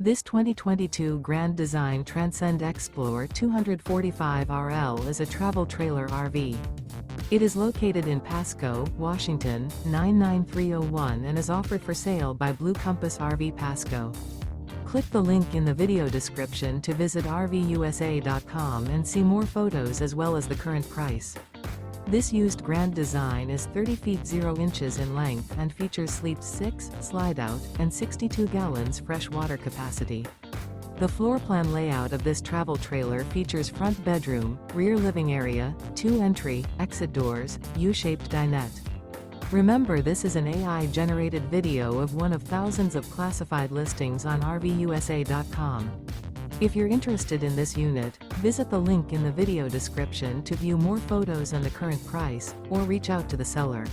This 2022 Grand Design Transcend Xplor 245RL is a travel trailer RV. It is located in Pasco, Washington, 99301 and is offered for sale by Blue Compass RV Pasco. Click the link in the video description to visit RVUSA.com and see more photos as well as the current price. This used Grand Design is 30 feet 0 inches in length and features Sleep 6, Slideout, and 62 gallons fresh water capacity. The floor plan layout of this travel trailer features front bedroom, rear living area, 2 entry, exit doors, U-shaped dinette. Remember, this is an AI-generated video of one of thousands of classified listings on RVUSA.com. If you're interested in this unit, visit the link in the video description to view more photos and the current price, or reach out to the seller.